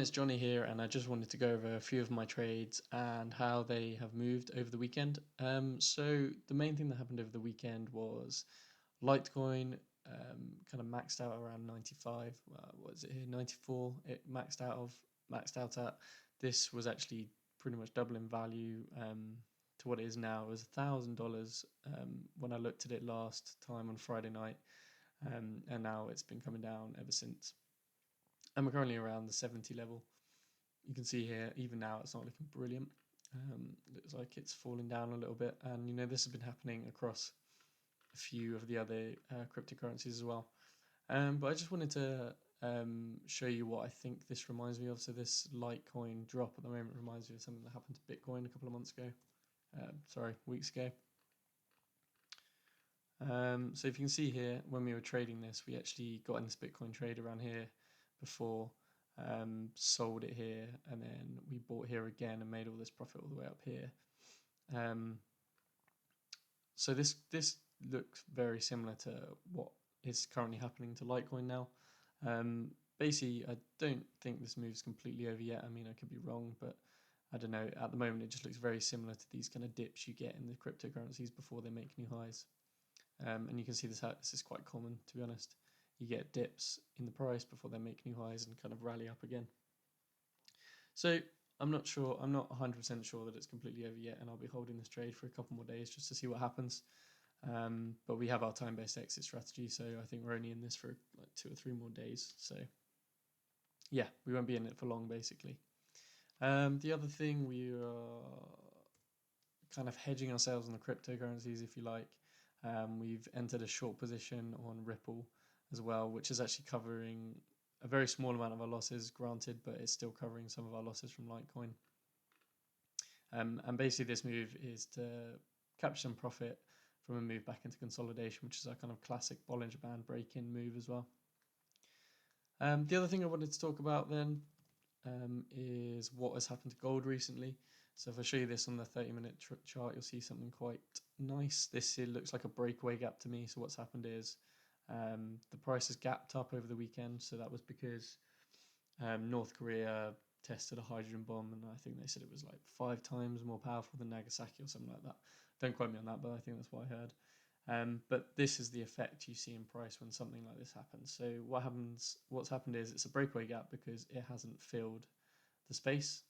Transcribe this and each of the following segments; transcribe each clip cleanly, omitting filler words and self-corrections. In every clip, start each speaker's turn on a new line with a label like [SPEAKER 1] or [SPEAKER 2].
[SPEAKER 1] everyone, it's Johnny here, and I just wanted to go over a few of my trades and how they have moved over the weekend. So the main thing that happened over the weekend was Litecoin kind of maxed out around 95. What is it here? 94. It maxed out at. This was actually pretty much double in value to what it is now. It was $1,000 when I looked at it last time on Friday night, and now it's been coming down ever since. And we're currently around the 70 level. You can see here, even now, it's not looking brilliant. Looks like it's falling down a little bit. And, this has been happening across a few of the other cryptocurrencies as well. But I just wanted to show you what I think this reminds me of. So this Litecoin drop at the moment reminds me of something that happened to Bitcoin a couple of months ago. Weeks ago. So if you can see here, when we were trading this, we actually got in this Bitcoin trade around here before, sold it here, and then we bought here again and made all this profit all the way up here. So this looks very similar to what is currently happening to Litecoin now. Basically, I don't think this move's completely over yet. I mean, I could be wrong, but I don't know. At the moment, it just looks very similar to these kind of dips you get in the cryptocurrencies before they make new highs. And you can see this is quite common, to be honest. You get dips in the price before they make new highs and kind of rally up again. So I'm not 100% sure that it's completely over yet, and I'll be holding this trade for a couple more days just to see what happens. But we have our time-based exit strategy, so I think we're only in this for like 2 or 3 more days. So yeah, we won't be in it for long, basically. The other thing, we are kind of hedging ourselves on the cryptocurrencies, if you like. We've entered a short position on Ripple as well, which is actually covering a very small amount of our losses, granted, but it's still covering some of our losses from Litecoin. And basically this move is to capture some profit from a move back into consolidation, which is our kind of classic Bollinger Band break-in move as well. The other thing I wanted to talk about then is what has happened to gold recently. So if I show you this on the 30-minute chart, you'll see something quite nice. It looks like a breakaway gap to me. So what's happened is the price has gapped up over the weekend. So that was because North Korea tested a hydrogen bomb, and I think they said it was like 5 times more powerful than Nagasaki or something like that. Don't quote me on that, but I think that's what I heard. But this is the effect you see in price when something like this happens. So what's happened is it's a breakaway gap because it hasn't filled the space.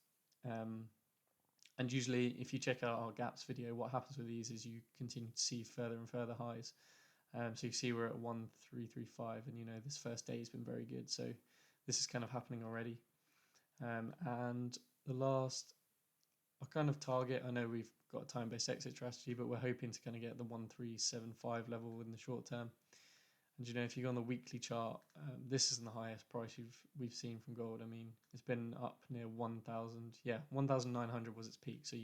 [SPEAKER 1] And usually, if you check out our gaps video, what happens with these is you continue to see further and further highs. So you see we're at 1335, and this first day has been very good. So this is kind of happening already. And the last, our kind of target, I know we've got a time-based exit strategy, but we're hoping to kind of get the 1375 level in the short term. And if you go on the weekly chart, this isn't the highest price we've seen from gold. I mean, it's been up near 1,000. Yeah, 1,900 was its peak. So if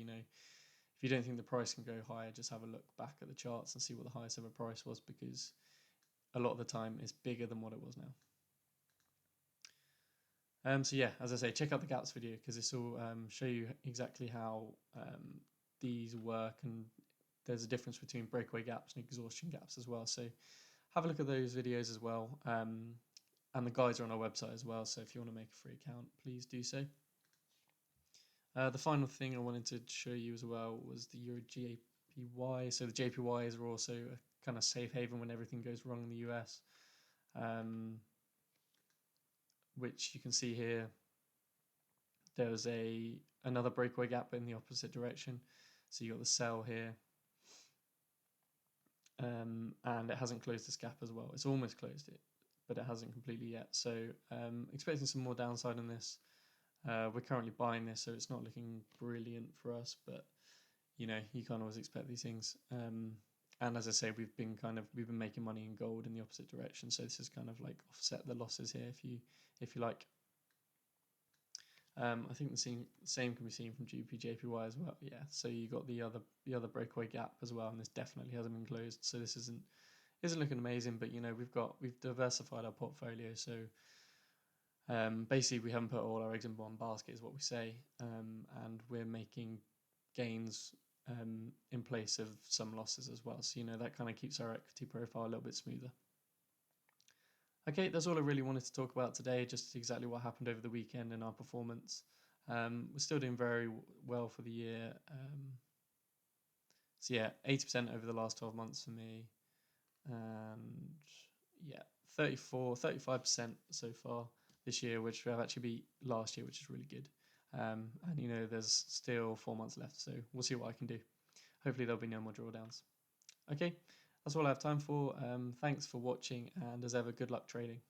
[SPEAKER 1] you don't think the price can go higher, just have a look back at the charts and see what the highest ever price was, because a lot of the time it's bigger than what it was now. So yeah, as I say, check out the gaps video because this will show you exactly how these work, and there's a difference between breakaway gaps and exhaustion gaps as well. So have a look at those videos as well. And the guides are on our website as well. So if you want to make a free account, please do so. The final thing I wanted to show you as well was the EURJPY. So the JPYs are also a kind of safe haven when everything goes wrong in the US, which you can see here. There was another breakaway gap in the opposite direction. So you got the sell here. And it hasn't closed this gap as well. It's almost closed it, but it hasn't completely yet. So expecting some more downside on this. We're currently buying this, so it's not looking brilliant for us, but you can't always expect these things. And as I say, we've been making money in gold in the opposite direction, so this is kind of like offset the losses here, if you like. I think the same can be seen from GBPJPY as well. Yeah, so you got the other breakaway gap as well, and this definitely hasn't been closed. So this isn't looking amazing, but we've diversified our portfolio. So basically, we haven't put all our eggs in one basket, is what we say, and we're making gains in place of some losses as well. So that kind of keeps our equity profile a little bit smoother. Okay, that's all I really wanted to talk about today, just exactly what happened over the weekend and our performance. We're still doing very well for the year. So yeah, 80% over the last 12 months for me. And yeah, 35% so far this year, which we have actually beat last year, which is really good. And you know, there's still 4 months left, so we'll see what I can do. Hopefully there'll be no more drawdowns. Okay, that's all I have time for. Thanks for watching, and as ever, good luck trading.